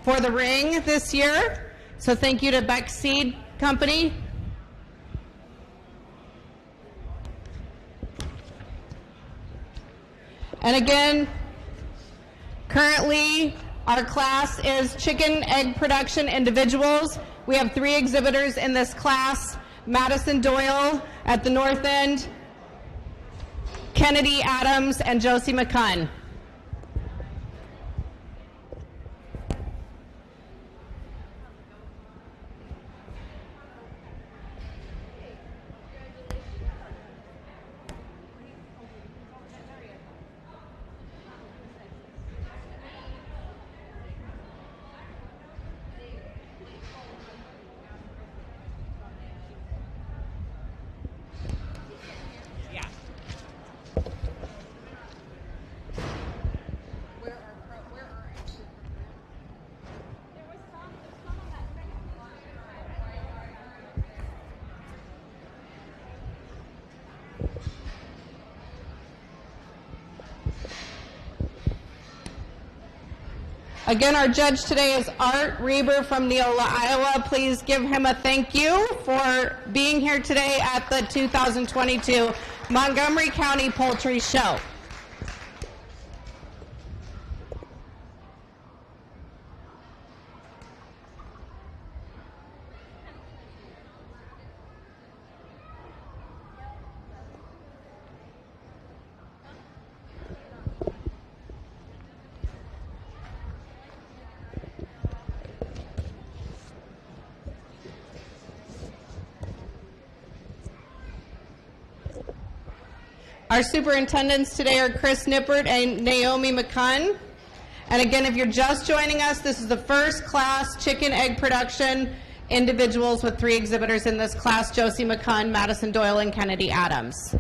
for the ring this year. So thank you to Beck Seed Company. And again, currently our class is chicken egg production individuals. We have 3 exhibitors in this class: Madison Doyle at the north end, Kennedy Adams, and Josie Mcconnell. Again, our judge today is Art Reber from Neola, Iowa. Please give him a thank you for being here today at the 2022 Montgomery County Poultry Show. Our superintendents today are Chris Nippert and Naomi McCunn. And again, if you're just joining us, this is the first class chicken egg production individuals with 3 exhibitors in this class: Josie McCunn, Madison Doyle, and Kennedy Adams.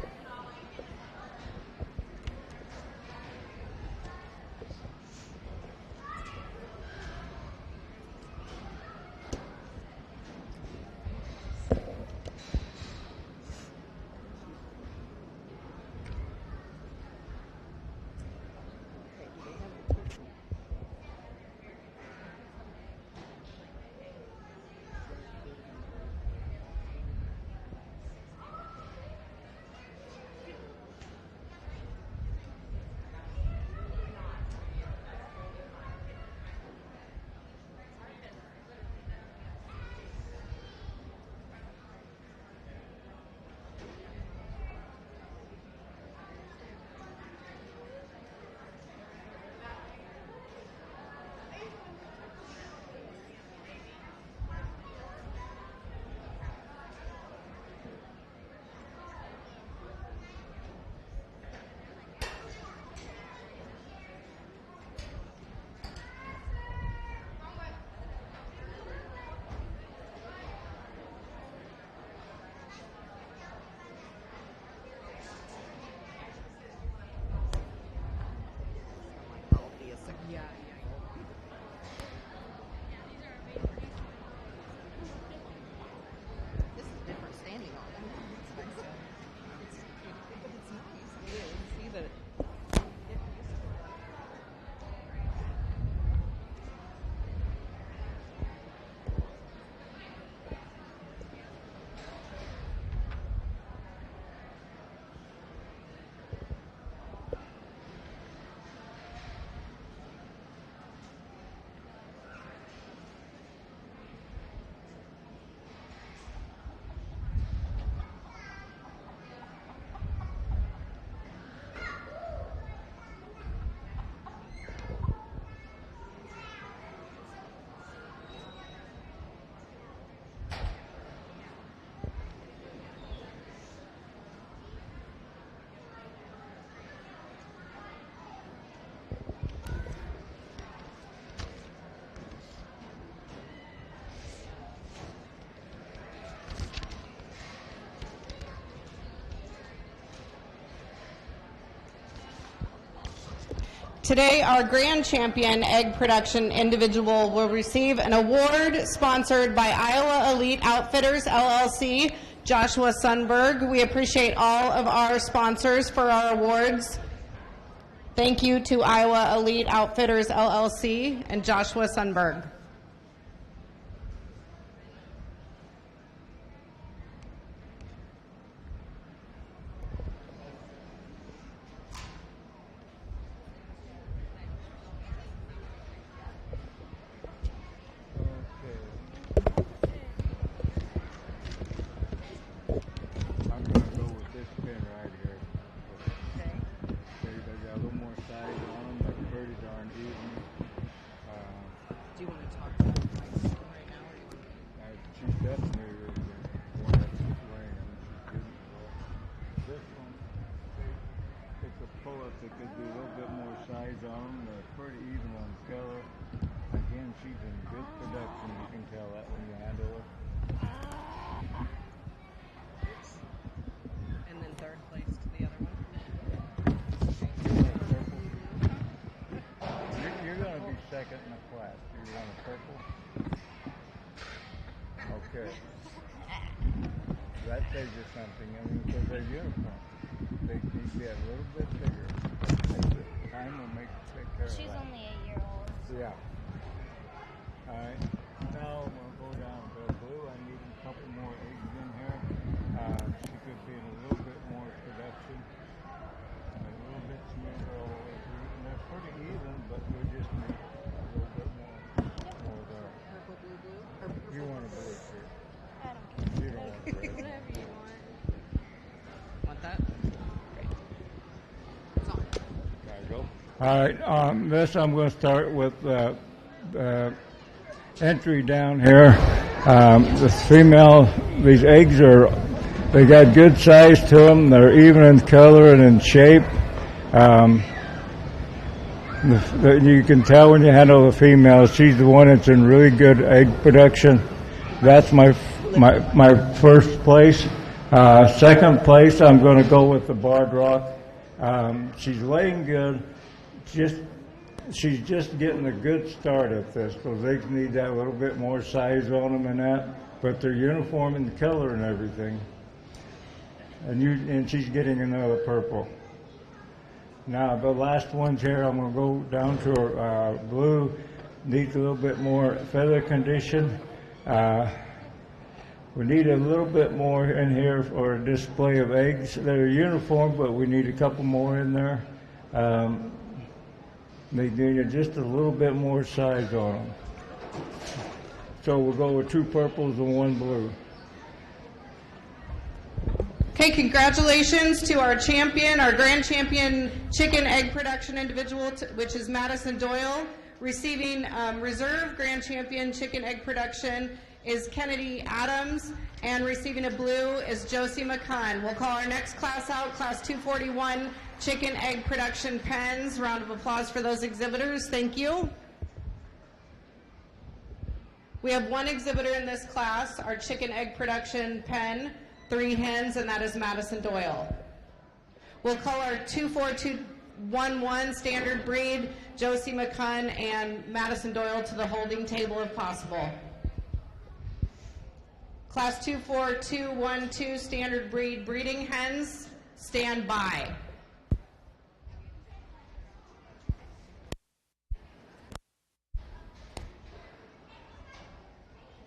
Today, our grand champion egg production individual will receive an award sponsored by Iowa Elite Outfitters, LLC, Joshua Sundberg. We appreciate all of our sponsors for our awards. Thank you to Iowa Elite Outfitters, LLC, and Joshua Sundberg. She's definitely the one that's laying. This one, it's a pull-up that could be a little bit more size on them. They're pretty even on color. Again, she's in good production. You can tell that when you handle her. And then third place to the other one. You're going to be second in the class. Do you want a purple? Okay. That tells you something. I mean, because they're uniform. They need to be a little bit bigger. Time will take care of that. She's only 8 years old. Yeah. All right. Now we'll go down to blue. I need a couple more eggs in here. She could be in a little bit more production. And a little bit smoother all the way through. And they're pretty even, but we just need a little bit more there. Purple, blue, blue. Or You want a blue too. I don't care. You don't want a red. Whatever you want. Want that? Great. It's on. There you go. All right. This I'm going to start with entry down here. The female, these eggs they got good size to them. They're even in color and in shape. You can tell when you handle the female, she's the one that's in really good egg production. That's my first place. Second place, I'm going to go with the Barred Rock. She's laying good. She's just getting a good start at this because they need that little bit more size on them and that, but they're uniform in color and everything. And she's getting another purple. Now the last ones here, I'm going to go down to her blue. Needs a little bit more feather condition. We need a little bit more in here for a display of eggs. They're uniform, but we need a couple more in there. They need just a little bit more size on them. So we'll go with 2 purples and 1 blue. Okay, congratulations to our champion, our grand champion chicken egg production individual, which is Madison Doyle. Receiving reserve grand champion chicken egg production is Kennedy Adams, and receiving a blue is Josie Mcconnell. We'll call our next class out, class 241, chicken egg production pens. Round of applause for those exhibitors. Thank you. We have one exhibitor in this class, our chicken egg production pen, 3 hens, and that is Madison Doyle. We'll call our 24211 standard breed, Josie McCunn and Madison Doyle, to the holding table if possible. Class 24212 standard breed breeding hens, stand by.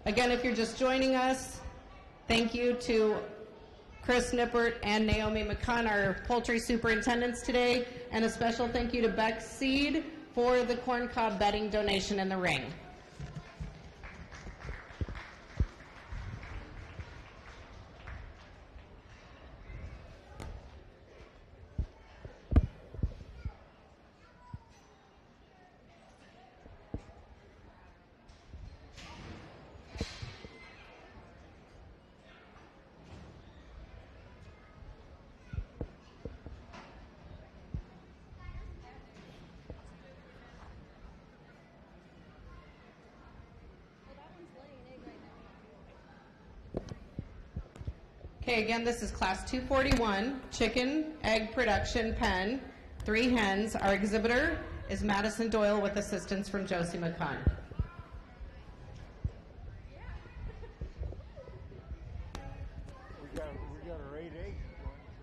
Again, if you're just joining us, thank you to Chris Nippert and Naomi McCunn, our poultry superintendents today, and a special thank you to Beck Seed for the corncob bedding donation in the ring. Okay, again, this is class 241, chicken egg production pen, 3 hens. Our exhibitor is Madison Doyle with assistance from Josie McCunn. We got our 8 eggs.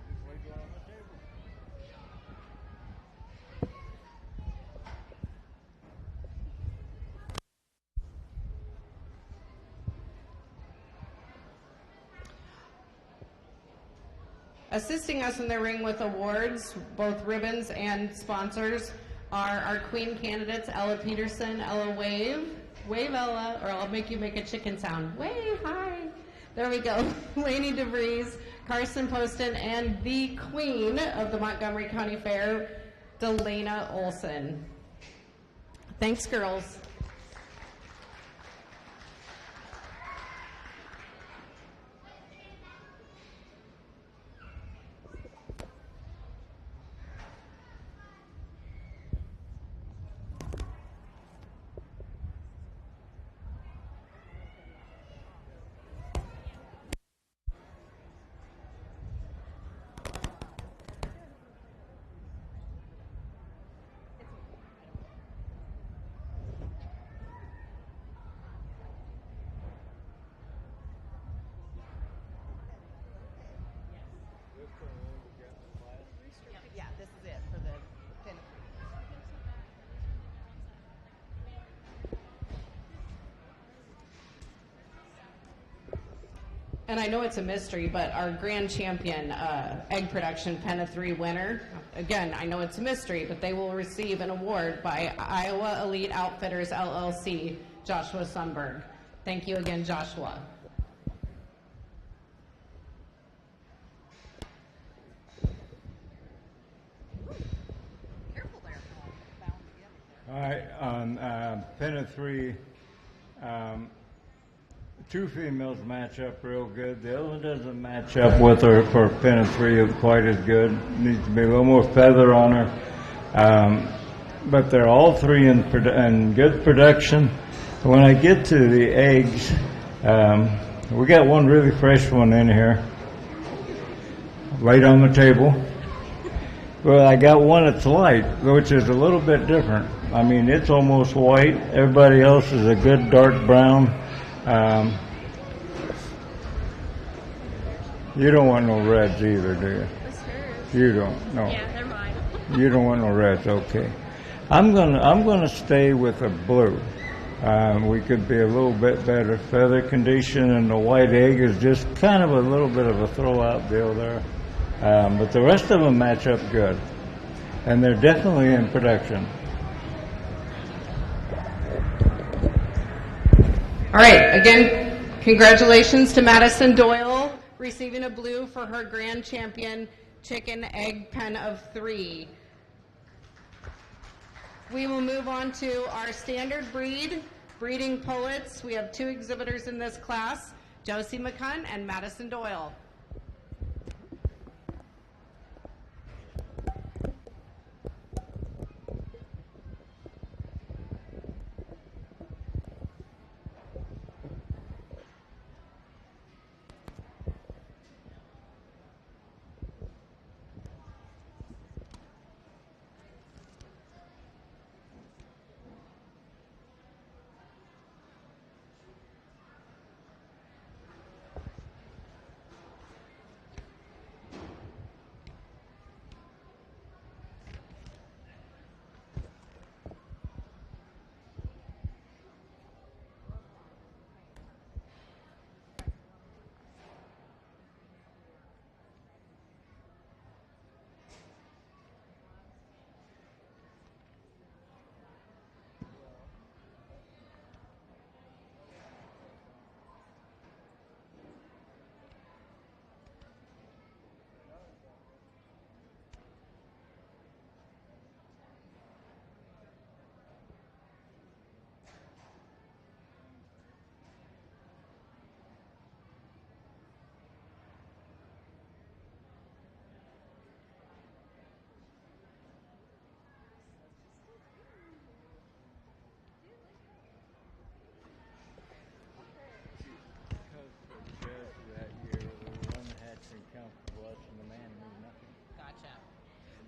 Just lay down on the table. Assisting us in the ring with awards, both ribbons and sponsors, are our queen candidates, Ella Peterson, Ella Wave, Ella, or I'll make you make a chicken sound, wave, hi. There we go. Lainey DeVries, Carson Poston, and the queen of the Montgomery County Fair, Delana Olson. Thanks, girls. and I know it's a mystery, but our grand champion egg production pen of 3 winner, again, I know it's a mystery, but they will receive an award by Iowa Elite Outfitters LLC, Joshua Sundberg. Thank you again, Joshua. All right, on pen of 3, 2 females match up real good. The other one doesn't match up with her for pen of 3 quite as good. Needs to be a little more feather on her. But they're all 3 in good production. When I get to the eggs, we got one really fresh one in here, laid on the table. Well, I got one that's light, which is a little bit different. I mean, it's almost white. Everybody else is a good dark brown. You don't want no reds either, do you? That's hers. You don't. No. Yeah, they're mine. You don't want no reds. Okay. I'm gonna stay with a blue. We could be a little bit better feather condition, and the white egg is just kind of a little bit of a throw-out deal there. But the rest of them match up good, and they're definitely in production. All right, again, congratulations to Madison Doyle receiving a blue for her grand champion chicken egg pen of 3. We will move on to our standard breeding pullets. We have 2 exhibitors in this class, Josie Mcconnell and Madison Doyle.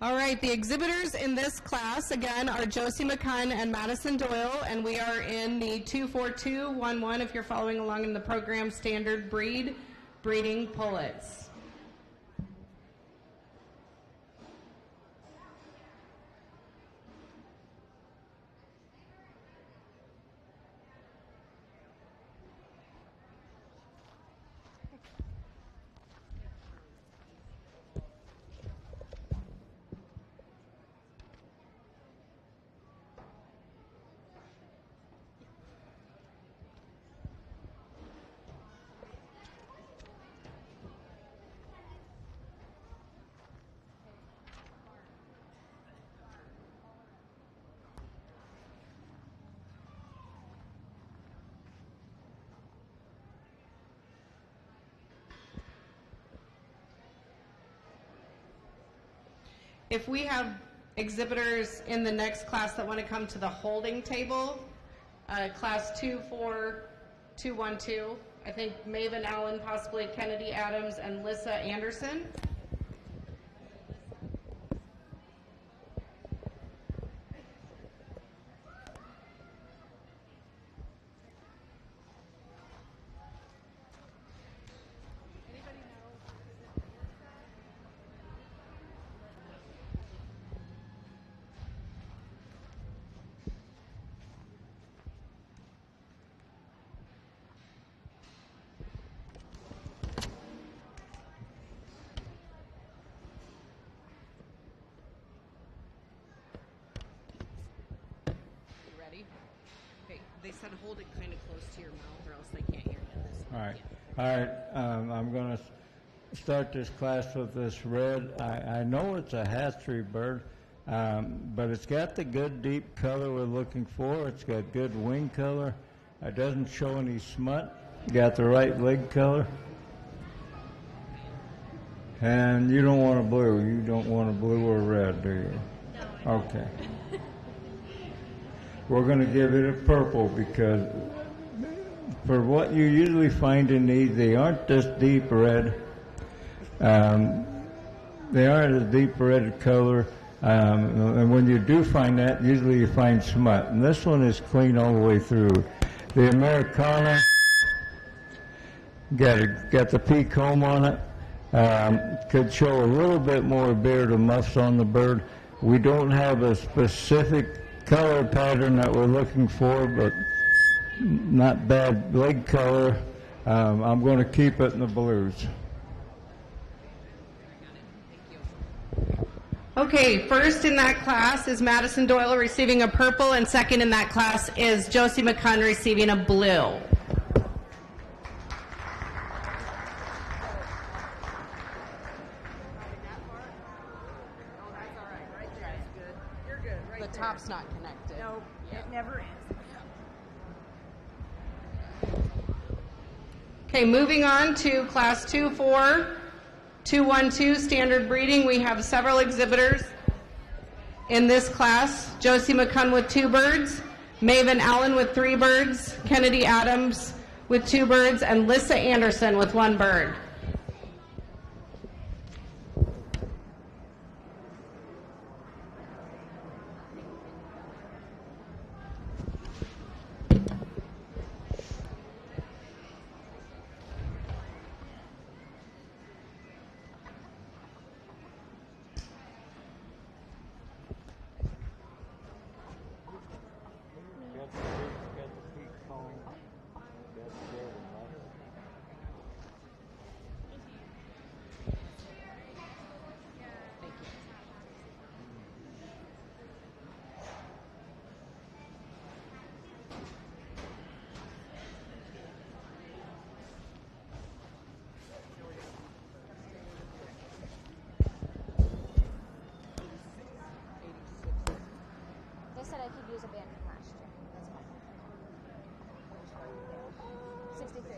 All right, the exhibitors in this class, again, are Josie Mcconnell and Madison Doyle, and we are in the 24211, if you're following along in the program, standard breeding pullets. If we have exhibitors in the next class that want to come to the holding table, class 24212, I think Maven Allen, possibly Kennedy Adams, and Lissa Anderson. They said hold it kind of close to your mouth or else they can't hear you. All right. All right. I'm going to start this class with this red. I know it's a hatchery bird, but it's got the good deep color we're looking for. It's got good wing color. It doesn't show any smut. Got the right leg color. And you don't want a blue. You don't want a blue or red, do you? No. Okay. We're going to give it a purple because for what you usually find in these, they aren't this deep red. They aren't a deep red color. And when you do find that, usually you find smut. And this one is clean all the way through. The Americana got the pea comb on it. Could show a little bit more beard or muffs on the bird. We don't have a specific color pattern that we're looking for, but not bad leg color. I'm going to keep it in the blues. Okay, first in that class is Madison Doyle receiving a purple, and second in that class is Josie Mcconnell receiving a blue. The top's not connected. Nope, it never is. Okay, moving on to class 2-4, 212 standard breeding. We have several exhibitors in this class. Josie McCunn with 2 birds, Maven Allen with 3 birds, Kennedy Adams with 2 birds, and Lissa Anderson with 1 bird. They said I could use a band from last year. That's fine. 63.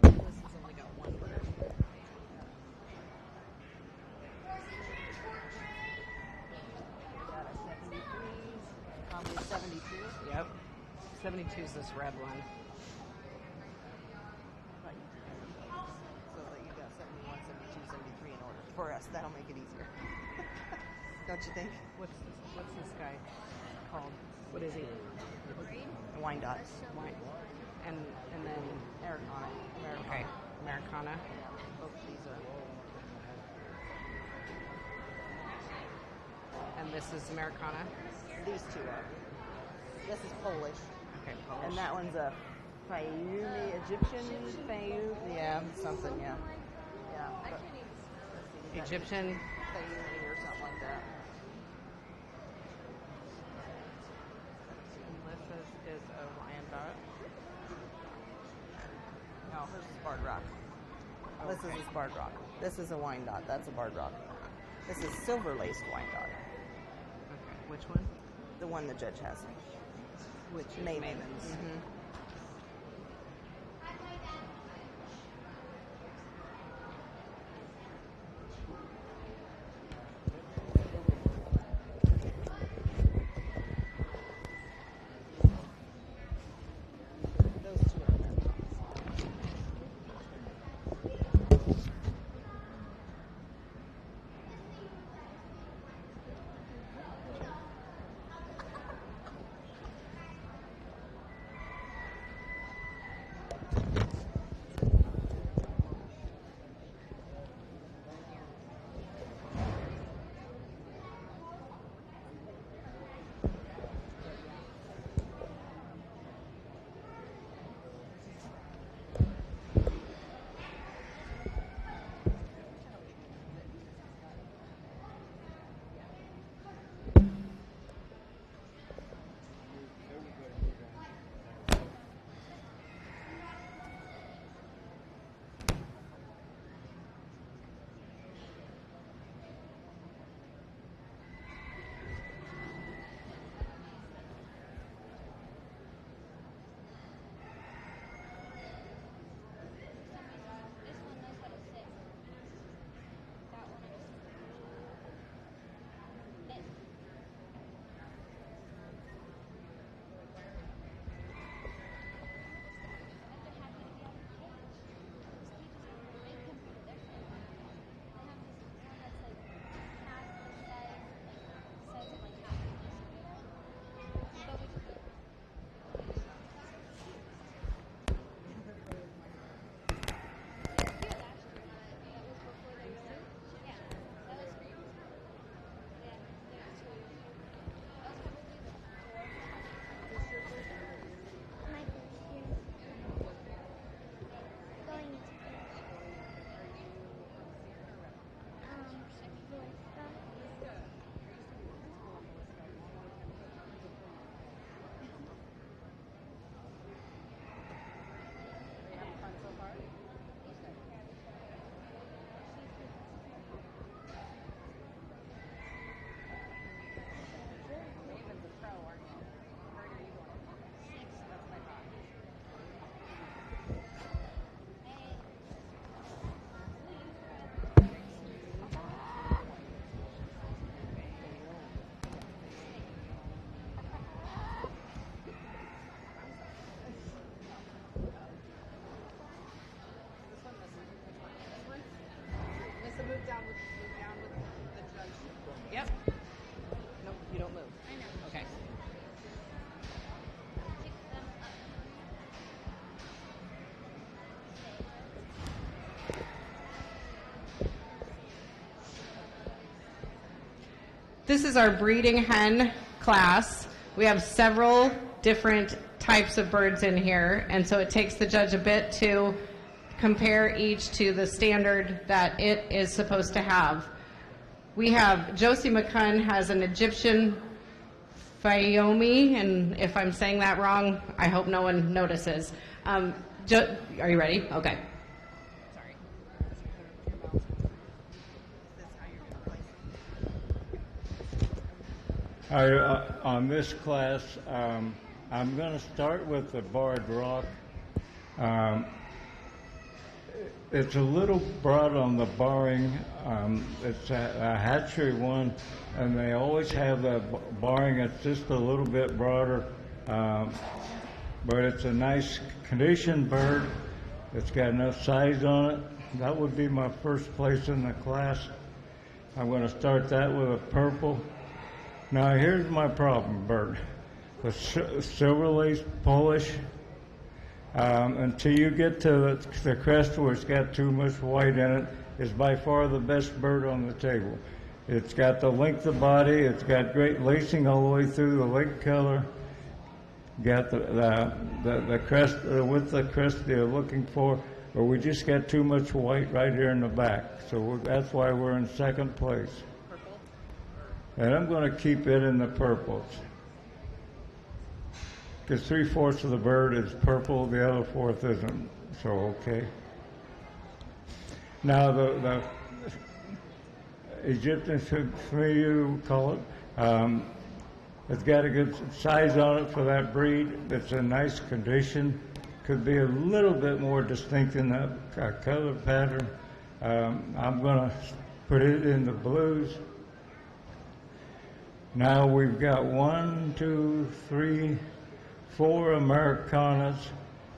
This has only got 1 bird. Probably 72. Yep. 72 is this red one. So that you got 71, 72, 73 in order. For us, that'll make it easier. Don't you think? What's this guy called? What is he? A Wyandotte. Wine. And then Americana. Okay. Americana. Both of these are. And this is Americana. These 2 are. This is Polish. Okay, Polish. And that one's a Fayumi, Egyptian Fayumi. Yeah, something, yeah. Yeah. But, Egyptian. Fayumi or something like that. And this is a Wyandotte. No, hers is Barred Rock. This is a Barred Rock. This is a Wyandotte. That's a Barred Rock. This is silver-laced Wyandotte. Okay, which one? The one the judge has. Which is Mavens. Mavens. Mm-hmm. Those 2 are there. This is our breeding hen class. We have several different types of birds in here, and so it takes the judge a bit to compare each to the standard that it is supposed to have. We have Josie Mcconnell has an Egyptian Fayoumi, and if I'm saying that wrong, I hope no one notices. Are you ready? Okay. Sorry. On this class, I'm going to start with the barred rock. It's a little broad on the barring. It's a hatchery one, and they always have the barring that's just a little bit broader. But it's a nice conditioned bird. It's got enough size on it. That would be my first place in the class. I'm going to start that with a purple. Now here's my problem bird. The silver-laced Polish. Until you get to the crest where it's got too much white in it, is by far the best bird on the table. It's got the length of body, it's got great lacing all the way through, the leg color, got the crest, with the crest they're looking for, but we just got too much white right here in the back. So that's why we're in second place. Purple? And I'm going to keep it in the purples. Because 3/4 of the bird is purple, the other 1/4 isn't. So, okay. Now, the Egyptian Fayoumi, call it, it's got a good size on it for that breed. It's a nice condition. Could be a little bit more distinct in the color pattern. I'm going to put it in the blues. Now we've got 1, 2, 3, 4 Americanas.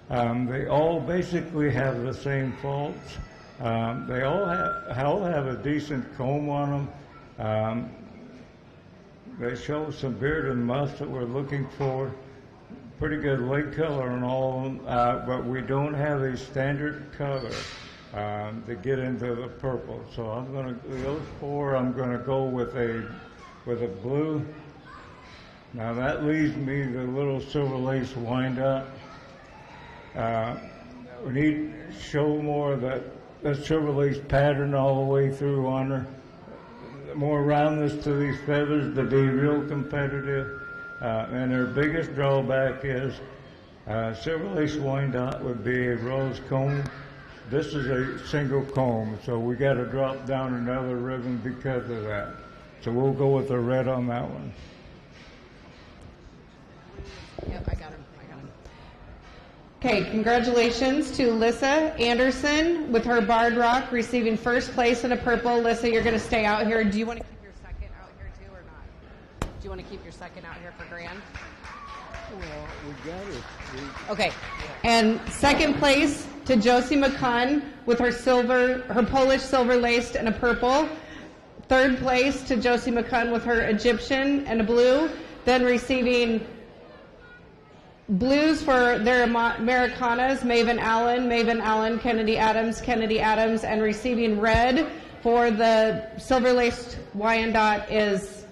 They all basically have the same faults. They all have a decent comb on them. They show some beard and musk that we're looking for. Pretty good leg color on all of them, but we don't have a standard color to get into the purple. So I'm going to those 4. I'm going to go with a blue. Now that leaves me the little silver lace wind up. We need to show more of that silver lace pattern all the way through on her. More roundness to these feathers to be real competitive. And their biggest drawback is silver lace Wyandotte would be a rose comb. This is a single comb, so we got to drop down another ribbon because of that. So we'll go with the red on that one. Yep, I got him. Okay, congratulations to Lissa Anderson with her Barred Rock receiving first place in a purple. Lissa, you're going to stay out here. Do you want to keep your second out here too or not? Do you want to keep your second out here for grand? Well, we got it. Okay, and second place to Josie Mcconnell with her Polish silver laced and a purple. Third place to Josie Mcconnell with her Egyptian and a blue. Then receiving blues for their Americanas, Maven Allen, Kennedy Adams, and receiving red for the silver-laced Wyandotte is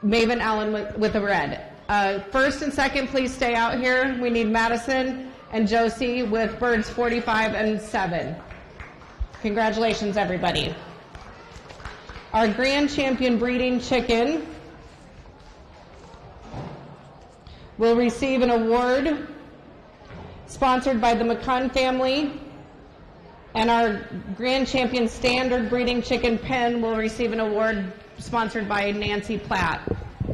Maven Allen with the red. First and second, please stay out here. We need Madison and Josie with birds 45 and 7. Congratulations, everybody. Our grand champion breeding chicken will receive an award sponsored by the McCunn family, and our grand champion standard breeding chicken pen will receive an award sponsored by Nancy Platt.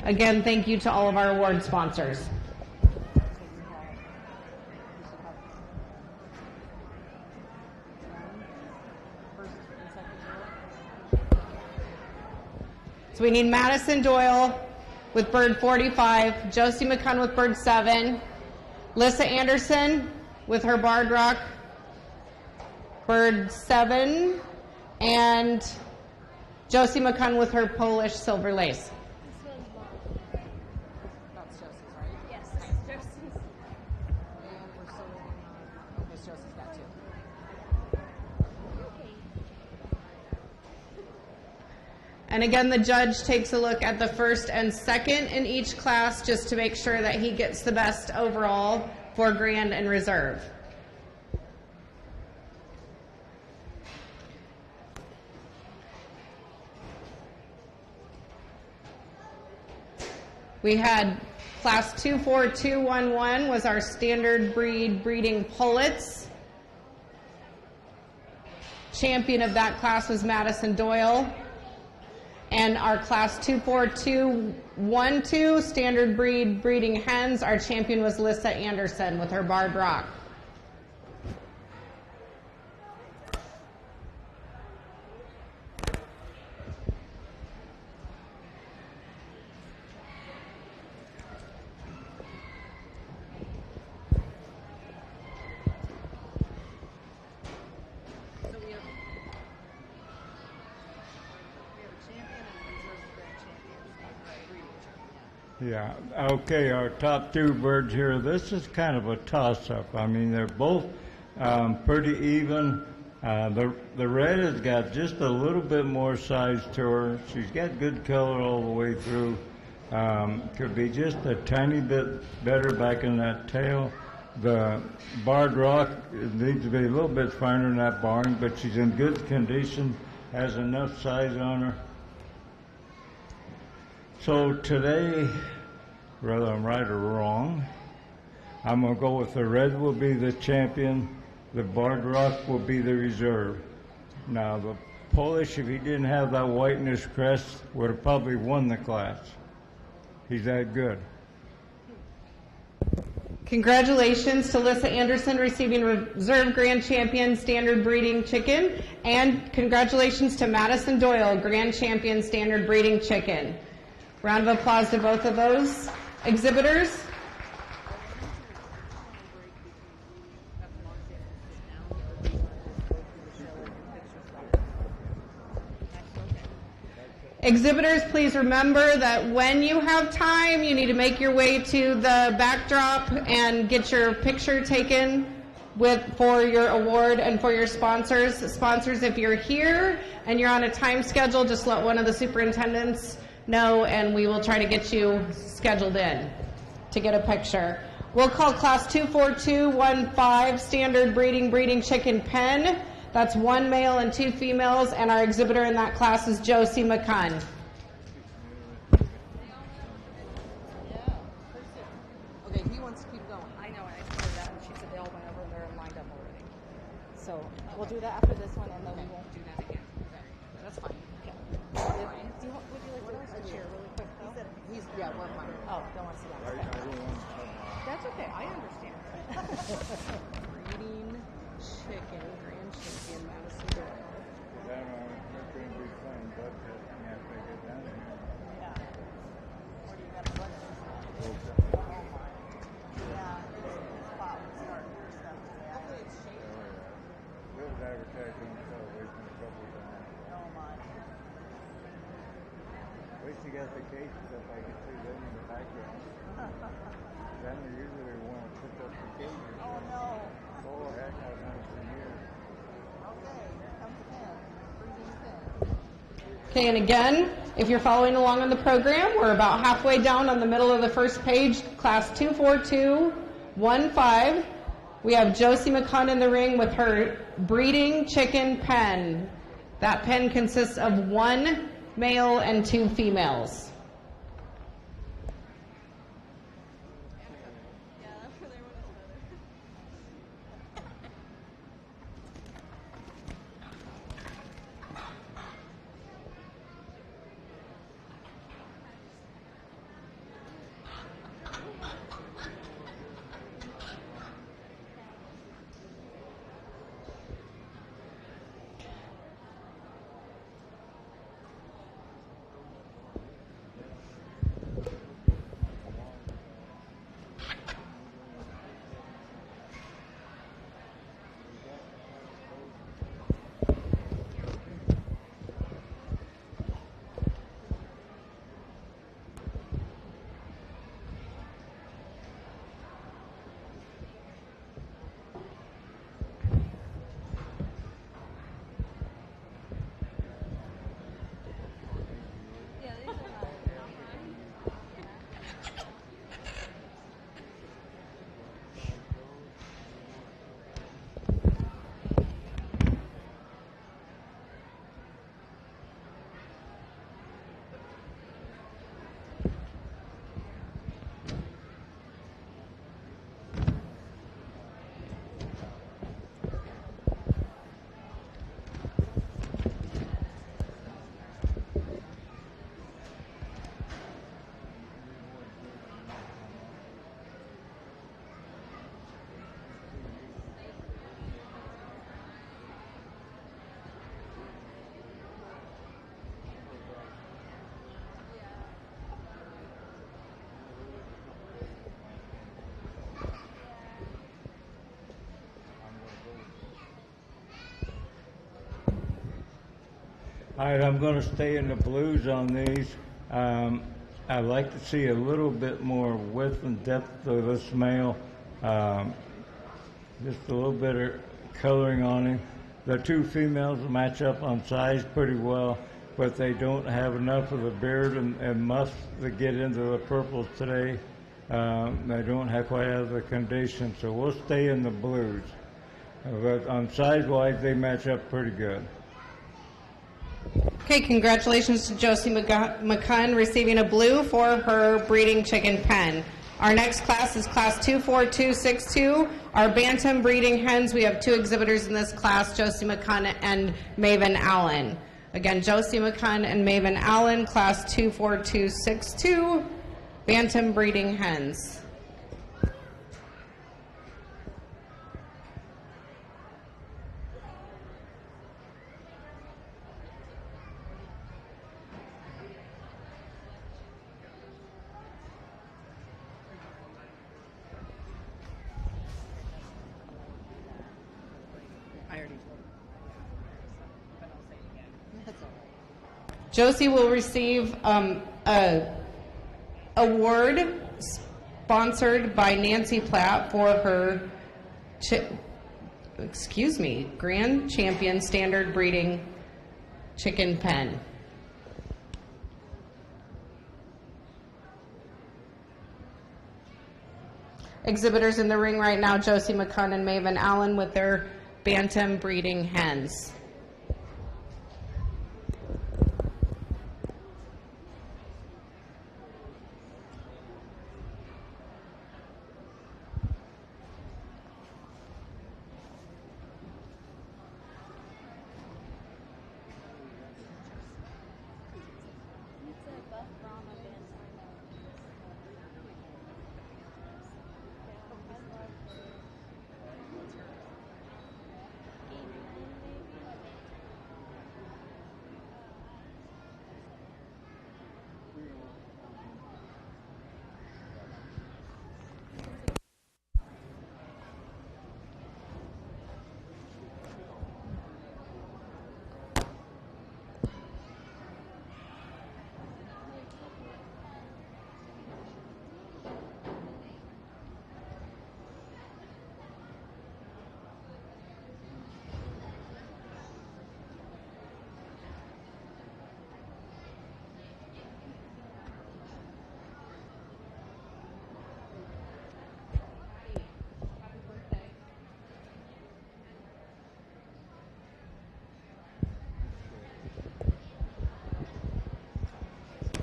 Again, thank you to all of our award sponsors. So we need Madison Doyle with bird 45, Josie McConnell with bird 7, Lissa Anderson with her Barred Rock bird 7, and Josie McConnell with her Polish silver lace. That's Josie's, right? Yes, that's Josie's. And we're still waiting on, okay, Josie's got 2. And again, the judge takes a look at the first and second in each class just to make sure that he gets the best overall for Grand and Reserve. We had class 24211 was our standard breed breeding pullets. Champion of that class was Madison Doyle. And our class 24212 standard breed breeding hens, our champion was Lissa Anderson with her Barred Rock. Yeah, okay, our top two birds here, this is kind of a toss-up. I mean, they're both pretty even. The red has got just a little bit more size to her. She's got good color all the way through. Could be just a tiny bit better back in that tail. The Barred Rock needs to be a little bit finer than that barring, but she's in good condition, has enough size on her. So today, whether I'm right or wrong, I'm going to go with the red will be the champion, the Barred Rock will be the reserve. Now, the Polish, if he didn't have that white in his crest, would have probably won the class. He's that good. Congratulations to Lissa Anderson receiving Reserve Grand Champion Standard Breeding Chicken, and congratulations to Madison Doyle, Grand Champion Standard Breeding Chicken. Round of applause to both of those exhibitors. Exhibitors, please remember that when you have time, you need to make your way to the backdrop and get your picture taken for your award and for your sponsors. Sponsors, if you're here and you're on a time schedule, just let one of the superintendents know and we will try to get you scheduled in to get a picture. We'll call class 24215 standard breeding chicken pen. That's 1 male and 2 females, and our exhibitor in that class is Josie Mcconnell. Okay, he wants to keep going. I know, and I told her that, and she said they all went over and they're lined up already. So we'll do that after this one, and then we won't do that again. Okay. That's fine. Okay. Would you like to go a chair really quick, though? Yeah, one mine. Oh, don't want to see that. Okay. That's okay. I understand. Breeding chicken, Grand Champion, Madison Doyle. That are going to be playing blood testing after they get down here. Yeah. Where do you got a blood test? Okay. Oh my. Yeah, it's spot would start your stuff today. Hopefully it's shaped. Good advertising, so wasting a couple of times. Oh my. At least you got the cases up, I can see them in the background. Then they usually want to put up the cages. Oh no. Oh, heck, I've done it for years. Okay, here comes the pen. Breeding pen. Okay, and again, if you're following along on the program, we're about halfway down on the middle of the first page, class 24215. We have Josie Mcconnell in the ring with her breeding chicken pen. That pen consists of 1 male and 2 females. All right, I'm going to stay in the blues on these. I'd like to see a little bit more width and depth of this male. Just a little bit of coloring on him. The two females match up on size pretty well, but they don't have enough of the beard and muff to get into the purples today. They don't have quite have the condition, so we'll stay in the blues. But on size-wise, they match up pretty good. Okay, congratulations to Josie Mcconnell receiving a blue for her breeding chicken pen. Our next class is class 24262, our Bantam breeding hens. We have two exhibitors in this class, Josie Mcconnell and Maven Allen. Again, Josie Mcconnell and Maven Allen, class 24262, Bantam breeding hens. Josie will receive a award sponsored by Nancy Platt for her, Grand Champion Standard Breeding Chicken Pen. Exhibitors in the ring right now, Josie Mcconnell and Maven Allen with their Bantam breeding hens.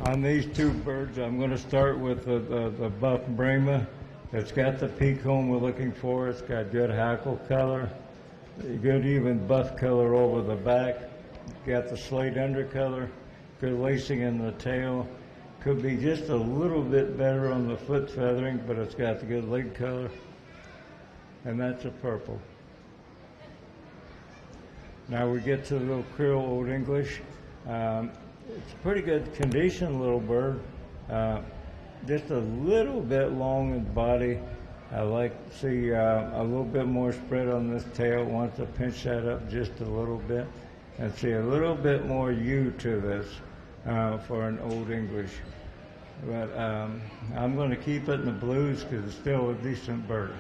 On these two birds, I'm going to start with the buff Brema. It's got the peak comb we're looking for. It's got good hackle color, good even buff color over the back. Got the slate undercolor, good lacing in the tail. Could be just a little bit better on the foot feathering, but it's got the good leg color. And that's a purple. Now we get to the little Creole Old English. It's a pretty good condition little bird. Just a little bit long in body. I like to see a little bit more spread on this tail. Want to pinch that up just a little bit and see a little bit more hue to this for an Old English. But I'm going to keep it in the blues because it's still a decent bird.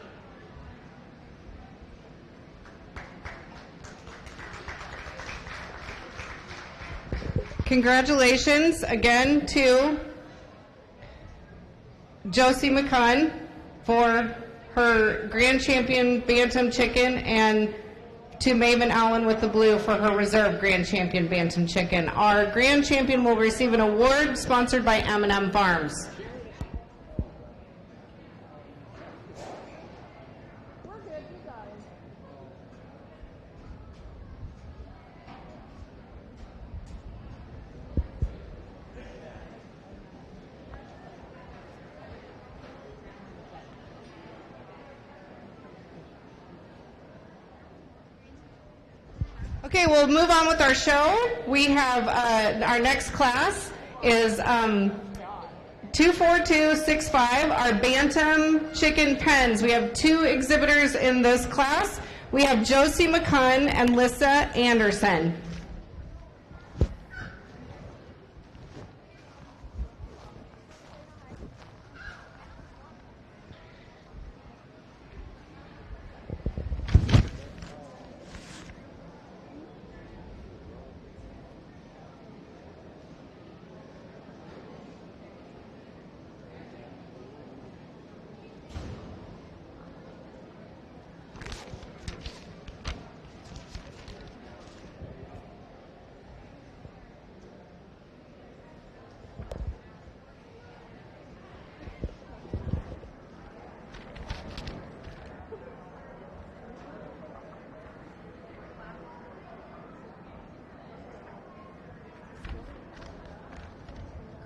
Congratulations again to Josie Mcconnell for her Grand Champion Bantam Chicken, and to Maven Allen with the blue for her Reserve Grand Champion Bantam Chicken. Our Grand Champion will receive an award sponsored by M&M Farms. Okay, we'll move on with our show. We have our next class is 24265, our Bantam Chicken Pens. We have 2 exhibitors in this class. We have Josie Mcconnell and Lissa Anderson.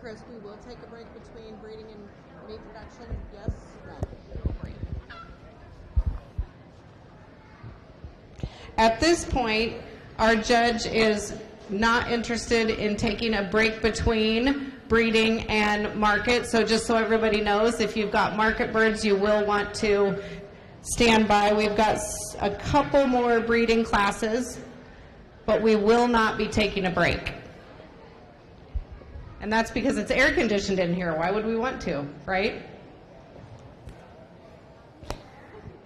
Chris, we will take a break between breeding and meat production. Yes? No. Great. At this point, our judge is not interested in taking a break between breeding and market. So just so everybody knows, if you've got market birds, you will want to stand by. We've got a couple more breeding classes, but we will not be taking a break. And that's because it's air conditioned in here. Why would we want to, right?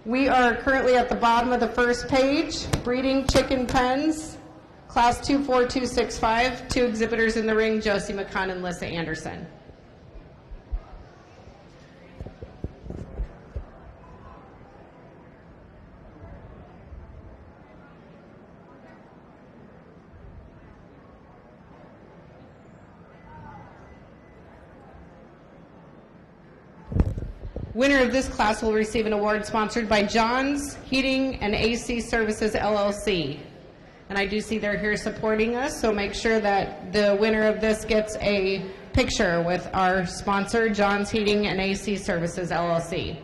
We are currently at the bottom of the first page, breeding chicken pens, class 24265, 2 exhibitors in the ring, Josie Mcconnell and Lissa Anderson. Winner of this class will receive an award sponsored by John's Heating and AC Services, LLC. And I do see they're here supporting us, so make sure that the winner of this gets a picture with our sponsor, John's Heating and AC Services, LLC.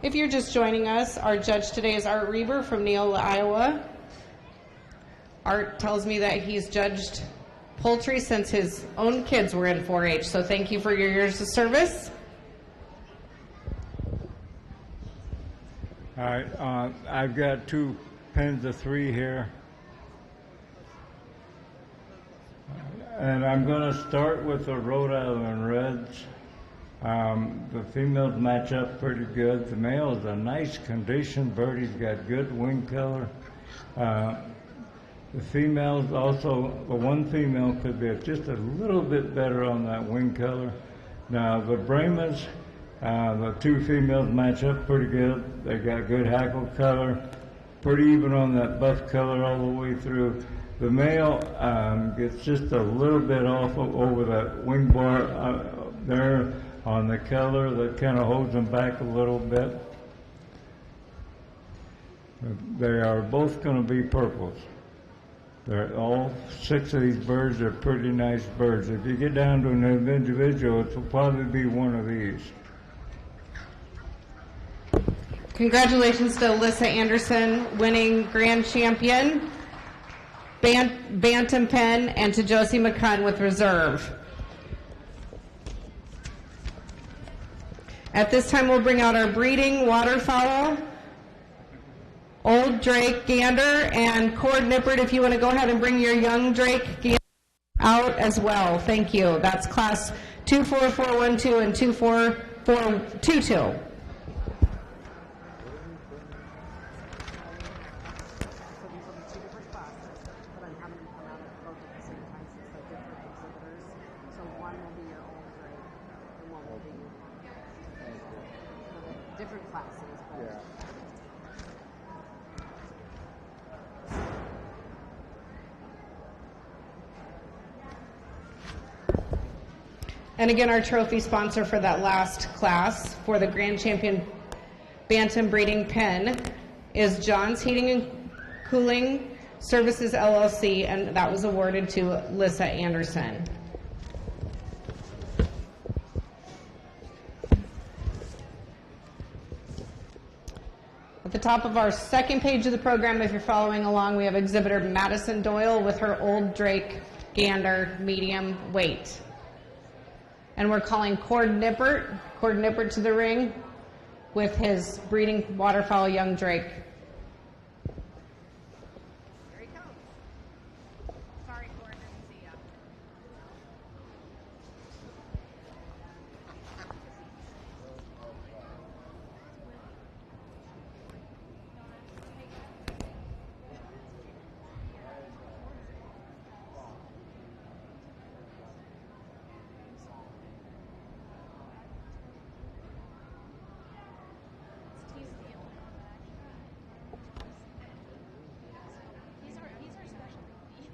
If you're just joining us, our judge today is Art Reber from Neola, Iowa. Art tells me that he's judged poultry since his own kids were in 4-H, so thank you for your years of service. All right, I've got 2 pens of 3 here. And I'm going to start with the Rhode Island Reds. The females match up pretty good. The male is a nice condition bird. He's got good wing color. The females also, the one female could be just a little bit better on that wing color. Now the Bremas, the two females match up pretty good. They got good hackle color, pretty even on that buff color all the way through. The male gets just a little bit off over that wing bar there on the color that kind of holds them back a little bit. They are both going to be purples. All 6 of these birds are pretty nice birds. If you get down to an individual, it will probably be one of these. Congratulations to Alyssa Anderson, winning grand champion, Bantam pen, and to Josie Mcconnell with reserve. At this time, we'll bring out our breeding waterfowl, Old Drake Gander, and Cord Nippert. If you want to go ahead and bring your young Drake Gander out as well. Thank you. That's class 24412 and 24422. Different classes, but Yeah. And again, our trophy sponsor for that last class for the Grand Champion Bantam Breeding Pen is John's Heating and Cooling Services LLC, and that was awarded to Alyssa Anderson. At the top of our second page of the program, if you're following along, we have exhibitor Madison Doyle with her Old Drake Gander medium weight. And we're calling Cord Nippert to the ring with his breeding waterfowl young Drake. here he comes. Sorry, Gordon, didn't see ya. He's our special baby.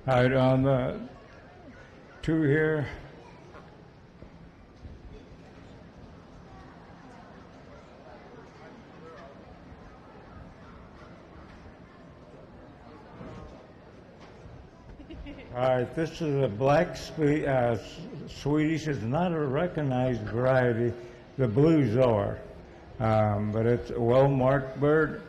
All right, on the two here. All right, this is a black Swedish. It's not a recognized variety. The blues are, but it's a well-marked bird.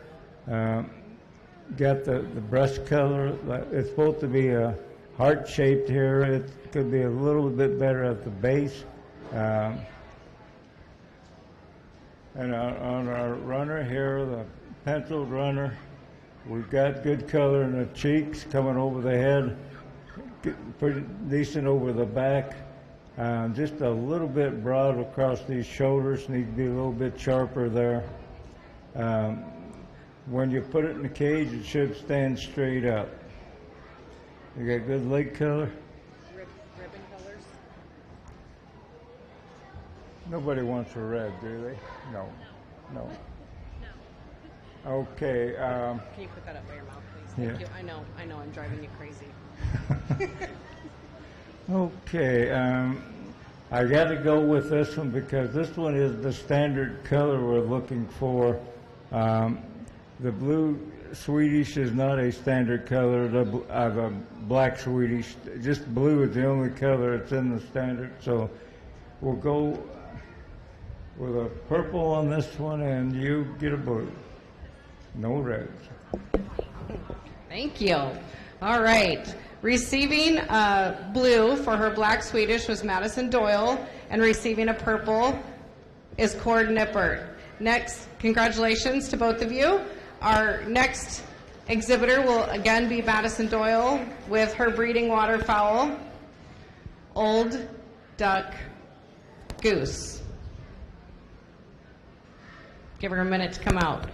Got the breast color. It's supposed to be a heart-shaped here. It could be a little bit better at the base. And on our runner here, the penciled runner, we've got good color in the cheeks coming over the head, pretty decent over the back. Just a little bit broad across these shoulders. Need to be a little bit sharper there. When you put it in the cage, it should stand straight up. You got good leg color. Ribbon colors. Nobody wants a red, do they? No. Okay. Can you put that up by your mouth, please? Thank Yeah. you. I know, I'm driving you crazy. Okay. I got to go with this one because this one is the standard color we're looking for. The blue Swedish is not a standard color. I have a black Swedish. Just blue is the only color that's in the standard. So we'll go with a purple on this one, and you get a blue. No reds. Thank you. All right. Receiving a blue for her black Swedish was Madison Doyle, and receiving a purple is Cord Nippert. Next, congratulations to both of you. Our next exhibitor will again be Madison Doyle with her breeding waterfowl, Old Duck Goose. Give her a minute to come out.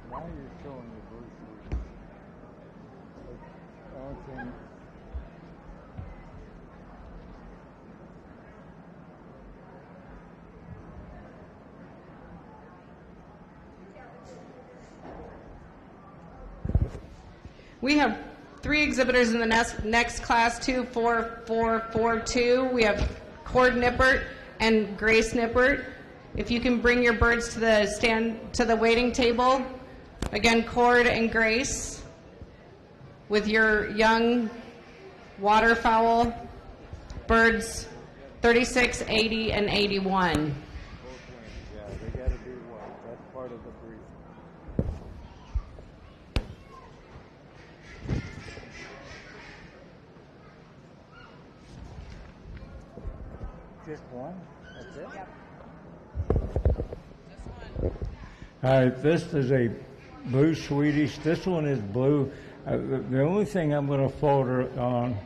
Why are you showing the blue Swedish? Okay. We have 3 exhibitors in the next class, 24442. We have Cord Nippert and Grace Nippert. If you can bring your birds to the waiting table. Again, Cord and Grace with your young waterfowl birds 36, 80, and 81. Both wings, yeah, they got to be white. That's part of the breed. Just one? That's it? Yep. All right, this is a blue Swedish. This one is blue. The only thing I'm going to falter on,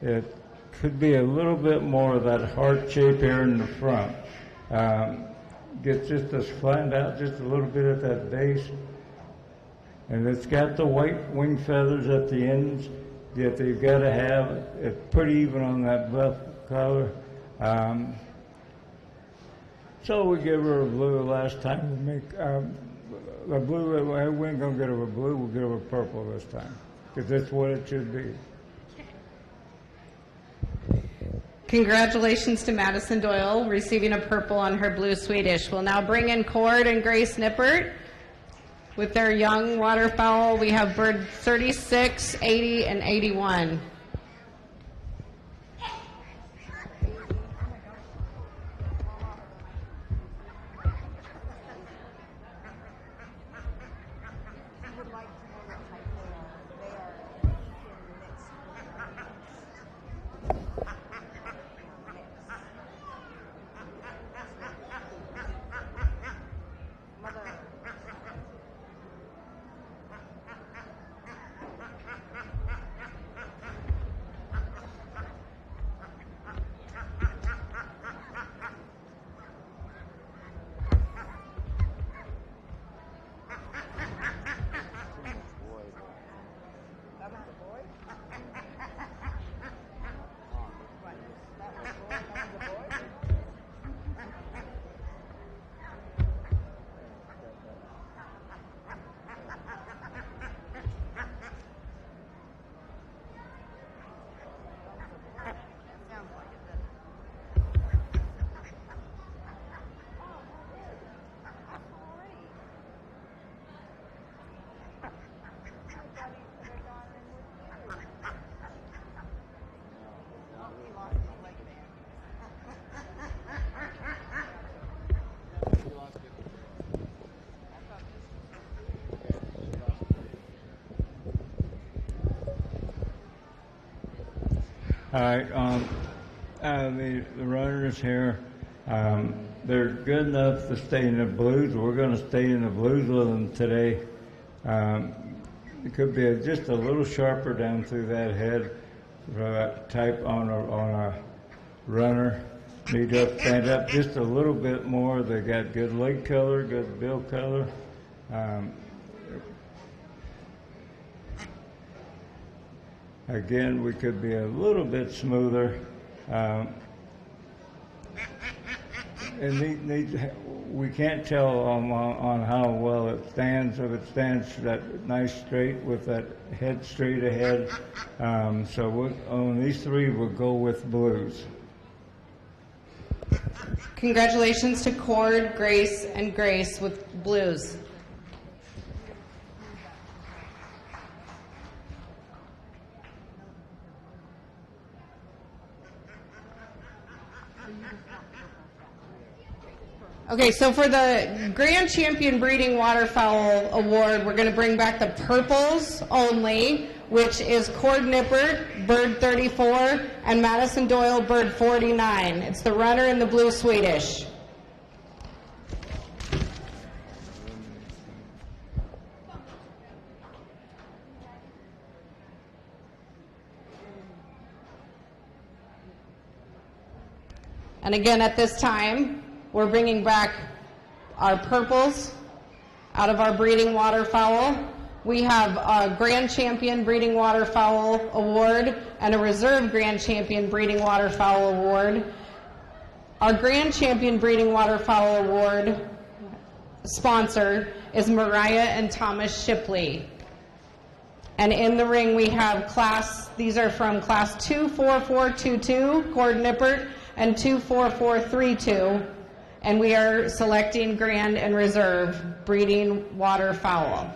it could be a little bit more of that heart shape here in the front. Gets just as flattened out just a little bit at that base. And it's got the white wing feathers at the ends that you've got to have. It's pretty even on that buff color. So we gave her a blue last time. We make a blue. We ain't gonna get her a blue. We'll get her a purple this time because that's what it should be. Congratulations to Madison Doyle receiving a purple on her blue Swedish. We'll now bring in Cord and Grace Nippert with their young waterfowl. We have bird 36, 80, and 81. All right, the runners here, they're good enough to stay in the blues. We're going to stay in the blues with them today. It could be just a little sharper down through that head for that type on a runner. Need to stand up just a little bit more. They got good leg color, good bill color. Again, we could be a little bit smoother. And we can't tell on how well it stands, if it stands that nice straight with that head straight ahead. So on these three, we'll go with blues. Congratulations to Cord, Grace, and Grace with blues. Okay, so for the Grand Champion Breeding Waterfowl Award, we're going to bring back the purples only, which is Cord Nippert, bird 34, and Madison Doyle, bird 49. It's the runner in the blue Swedish. And again, at this time, we're bringing back our purples out of our breeding waterfowl. We have a Grand Champion Breeding Waterfowl Award and a Reserve Grand Champion Breeding Waterfowl Award. Our Grand Champion Breeding Waterfowl Award sponsor is Mariah and Thomas Shipley. And in the ring we have these are from class 24422, Cord Nippert, and 24432. And we are selecting Grand and Reserve Breeding Waterfowl.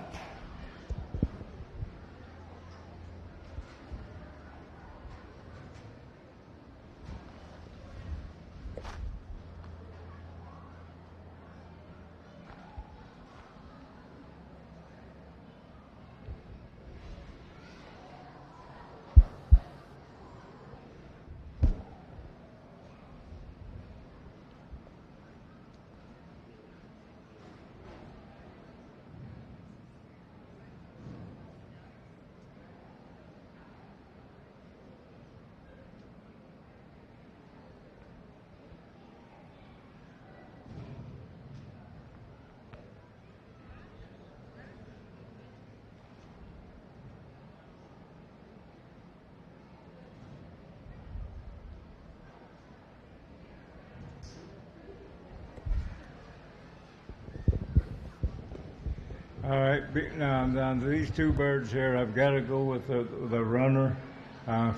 All right, now these two birds here, I've got to go with the runner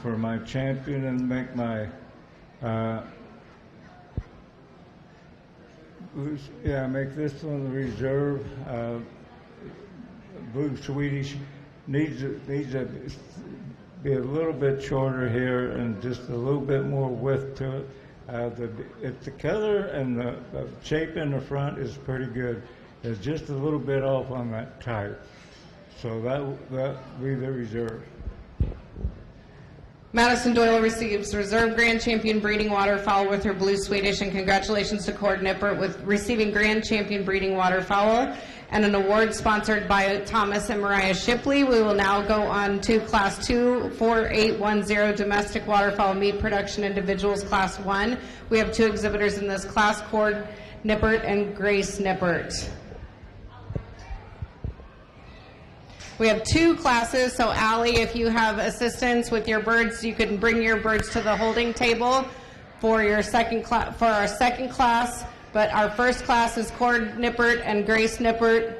for my champion and make my make this one the reserve. Blue Swedish needs to be a little bit shorter here and just a little bit more width to it. The color and the shape in the front is pretty good. It's just a little bit off on that type. So that be the reserve. Madison Doyle receives Reserve Grand Champion Breeding Waterfowl with her blue Swedish, and congratulations to Cord Nippert with receiving Grand Champion Breeding Waterfowl and an award sponsored by Thomas and Mariah Shipley. We will now go on to Class 24810 Domestic Waterfowl Meat Production Individuals Class 1. We have two exhibitors in this class, Cord Nippert and Grace Nippert. We have two classes, so Allie, if you have assistance with your birds, you can bring your birds to the holding table for our second class. But our first class is Cord Nippert and Grace Nippert.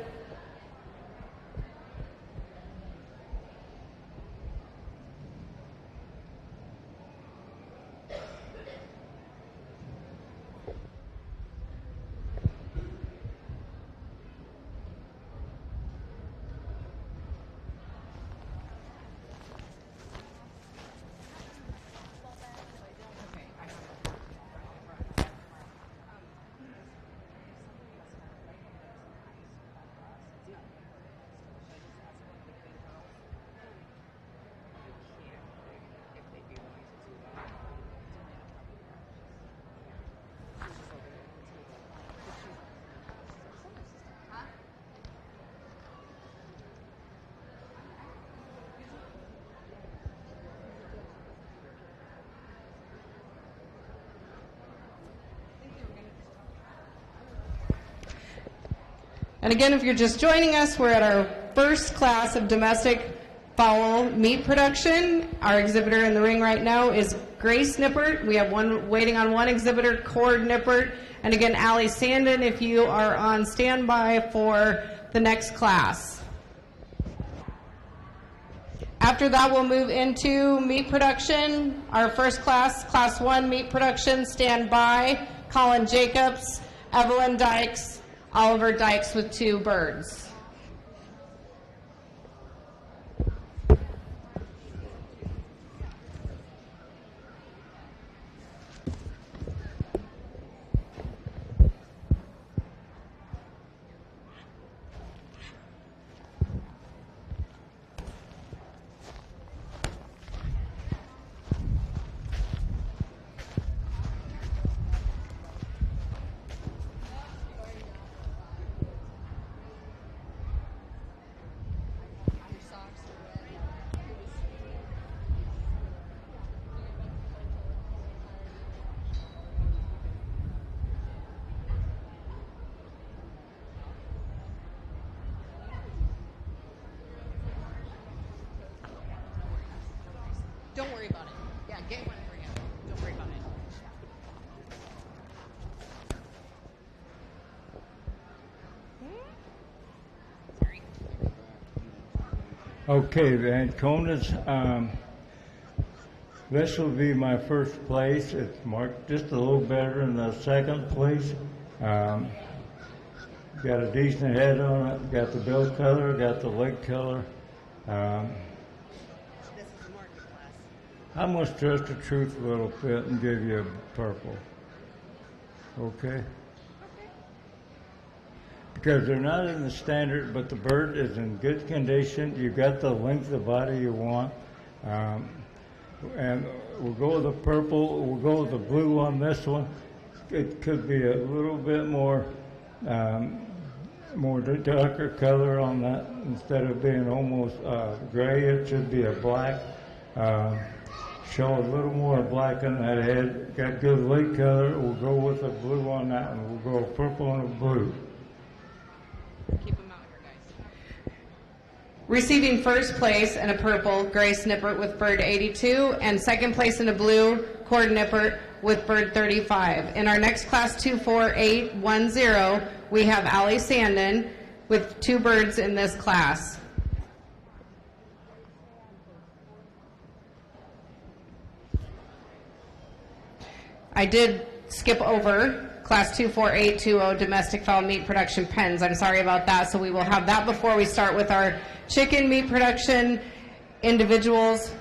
And again, if you're just joining us, we're at our first class of domestic Fowl meat production. Our exhibitor in the ring right now is Grace Nippert. We have one waiting on one exhibitor, Cord Nippert. And again, Allie Sandin, if you are on standby for the next class. After that, we'll move into meat production. Our first class, Class 1 meat production, stand by. Colin Jacobs, Evelyn Dykes, Oliver Dykes with 2 birds. Don't worry about it. Yeah, get one for him. Don't worry about it. Sorry. Okay, the Anconas, this will be my first place. It's marked just a little better than the second place. Got a decent head on it, got the bill color, got the leg color. I'm going to stress the truth a little bit and give you a purple. Okay? Because they're not in the standard, but the bird is in good condition. You got the length of body you want. And we'll go with the purple. We'll go with the blue on this one. It could be a little bit more darker color on that. Instead of being almost gray, it should be a black. Show a little more black on that head. Got good leg color. We'll go with a blue on that, and we'll go a purple and a blue. Keep them out here, guys. Receiving first place in a purple, Grace Nippert with bird 82, and second place in a blue, Cord Nippert with bird 35. In our next class, 24810, we have Allie Sandin with 2 birds in this class. I did skip over Class 24820 domestic fowl meat production pens. I'm sorry about that. So we will have that before we start with our chicken meat production individuals.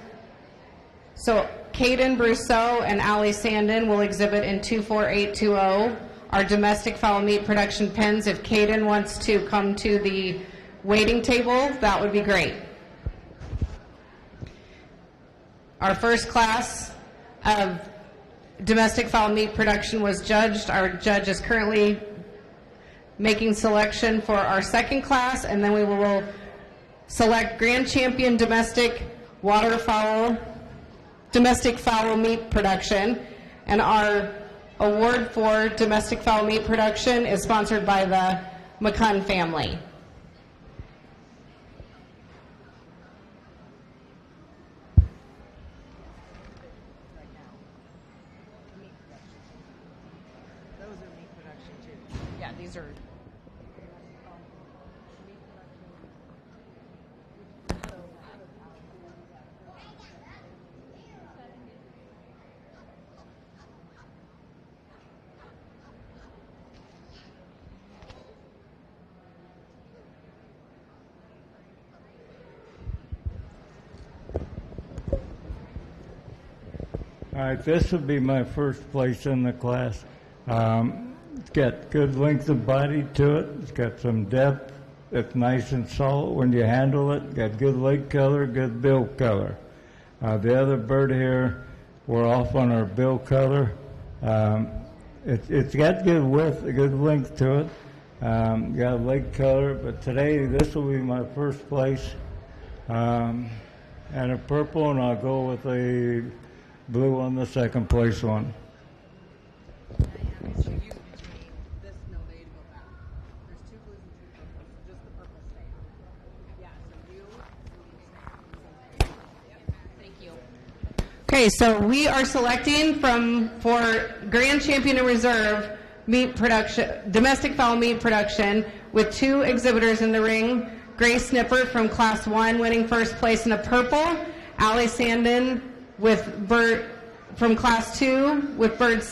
So Caden Brousseau and Allie Sandin will exhibit in 24820 our domestic fowl meat production pens. If Caden wants to come to the waiting table, that would be great. Our first class of domestic fowl meat production was judged. Our judge is currently making selection for our second class, and then we will select grand champion domestic waterfowl, domestic fowl meat production. And our award for domestic fowl meat production is sponsored by the McCunn family. Yeah, these are. All right, this will be my first place in the class. It's got good length of body to it. It's got some depth. It's nice and solid when you handle it. Got good leg color, good bill color. The other bird here, we're off on our bill color. It's got good width, a good length to it. Got a leg color, but today this will be my first place. And a purple, and I'll go with a blue on the second place one. Okay, so we are selecting for Grand Champion and Reserve meat production, domestic fowl meat production, with 2 exhibitors in the ring. Grace Snippert from Class 1 winning first place in the purple. Allie Sandin with from Class 2 with bird